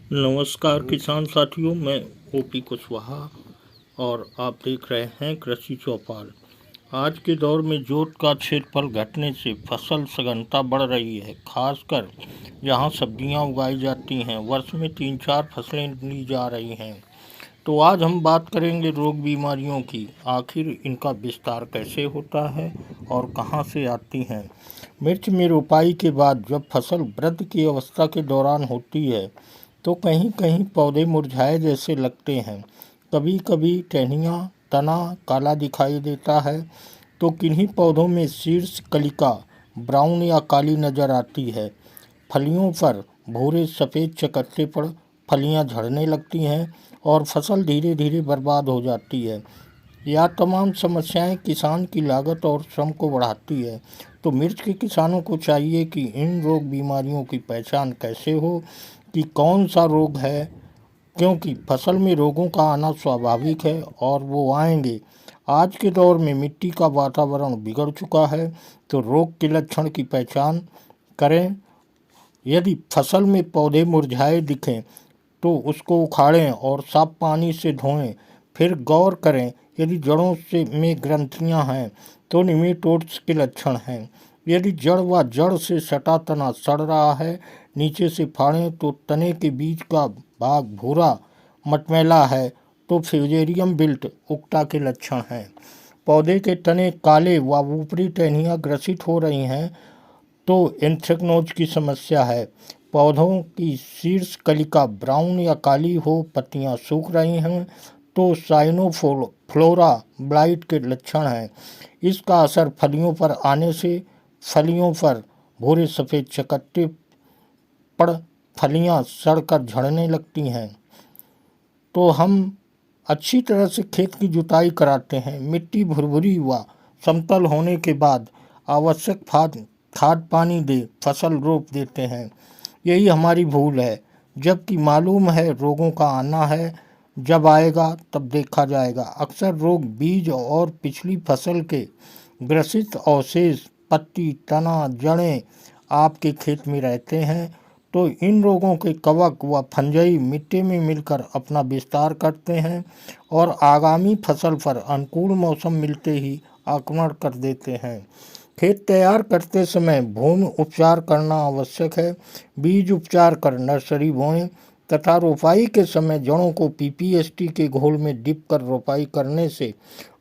नमस्कार किसान साथियों, मैं ओपी कुशवाहा और आप देख रहे हैं कृषि चौपाल। आज के दौर में जोत का क्षेत्रफल घटने से फसल सघनता बढ़ रही है, खासकर जहां सब्जियां उगाई जाती हैं। वर्ष में 3-4 फसलें ली जा रही हैं। तो आज हम बात करेंगे रोग बीमारियों की। आखिर इनका विस्तार कैसे होता है और कहां से आती हैं। मिर्च में रोपाई के बाद जब फसल वृद्धि की अवस्था के दौरान होती है तो कहीं कहीं पौधे मुरझाए जैसे लगते हैं। कभी कभी टहनियाँ तना काला दिखाई देता है तो किन्हीं पौधों में शीर्ष कलिका ब्राउन या काली नज़र आती है। फलियों पर भूरे सफ़ेद चकत्ते पड़ फलियां झड़ने लगती हैं और फसल धीरे धीरे बर्बाद हो जाती है। यह तमाम समस्याएं किसान की लागत और श्रम को बढ़ाती है। तो मिर्च के किसानों को चाहिए कि इन रोग बीमारियों की पहचान कैसे हो कि कौन सा रोग है, क्योंकि फसल में रोगों का आना स्वाभाविक है और वो आएंगे। आज के दौर में मिट्टी का वातावरण बिगड़ चुका है, तो रोग के लक्षण की पहचान करें। यदि फसल में पौधे मुरझाए दिखें तो उसको उखाड़ें और साफ पानी से धोएं। फिर गौर करें, यदि जड़ों से में ग्रंथियां हैं तो निमेटोड्स के लक्षण हैं। यदि जड़ व जड़ से सटा तना सड़ रहा है, नीचे से फाड़ें तो तने के बीच का भाग भूरा मटमैला है तो फ्यूजेरियम बिल्ट उक्टा के लक्षण हैं। पौधे के तने काले व ऊपरी टहनियाँ ग्रसित हो रही हैं तो एंथ्रेक्नोज की समस्या है। पौधों की शीर्ष कलिका ब्राउन या काली हो, पत्तियां सूख रही हैं तो साइनोफ्लोरा ब्लाइट के लक्षण हैं। इसका असर फलियों पर आने से फलियों पर भूरे सफ़ेद चकत्ते पड़ फलियां सड़कर झड़ने लगती हैं। तो हम अच्छी तरह से खेत की जुताई कराते हैं। मिट्टी भुरभुरी व समतल होने के बाद आवश्यक खाद पानी दे फसल रोप देते हैं। यही हमारी भूल है, जबकि मालूम है रोगों का आना है, जब आएगा तब देखा जाएगा। अक्सर रोग बीज और पिछली फसल के ग्रसित अवशेष पत्ती तना जड़ें आपके खेत में रहते हैं, तो इन रोगों के कवक व फंजई मिट्टी में मिलकर अपना विस्तार करते हैं और आगामी फसल पर अनुकूल मौसम मिलते ही आक्रमण कर देते हैं। खेत तैयार करते समय भूमि उपचार करना आवश्यक है। बीज उपचार कर नर्सरी बोएं तथा रोपाई के समय जड़ों को पीपीएसटी के घोल में डिप कर रोपाई करने से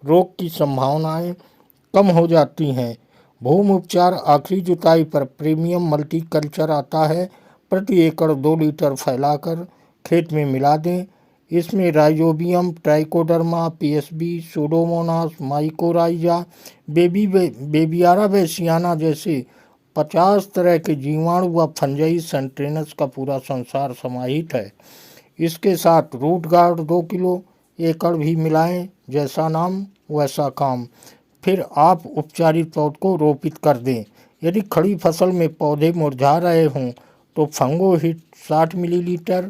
रोग की संभावनाएं कम हो जाती हैं। भूमि उपचार आखिरी जुताई पर प्रीमियम मल्टी कल्चर आता है, प्रति एकड़ 2 लीटर फैलाकर खेत में मिला दें। इसमें rhizobium, trichoderma, PSB, pseudomonas, mycorrhiza, beauveria bassiana जैसे 50 तरह के जीवाणु व फंजई सेंट्रेनस का पूरा संसार समाहित है। इसके साथ रूट गार्ड 2 किलो एकड़ भी मिलाएं। जैसा नाम वैसा काम। फिर आप उपचारित पौध को रोपित कर दें। यदि खड़ी फसल में पौधे मुरझा रहे हों तो फंगो हिट 60 मिलीलीटर,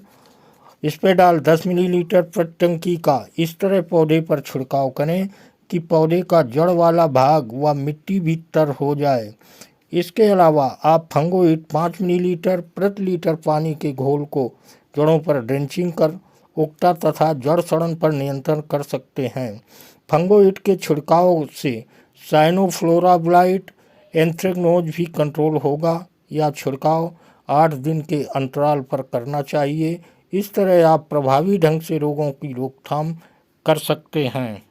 स्पेडाल 10 मिलीलीटर प्रति टंकी का इस तरह पौधे पर छिड़काव करें कि पौधे का जड़ वाला भाग व मिट्टी भी तर हो जाए। इसके अलावा आप फंगोइट 5 मिलीलीटर प्रति लीटर पानी के घोल को जड़ों पर ड्रेंचिंग कर उक्टा तथा जड़ सड़न पर नियंत्रण कर सकते हैं। फंगोइट के छिड़काव से साइनोफ्लोरा ब्लाइट, एंथ्रेक्नोज भी कंट्रोल होगा। यह छिड़काव 8 दिन के अंतराल पर करना चाहिए। इस तरह आप प्रभावी ढंग से रोगों की रोकथाम कर सकते हैं।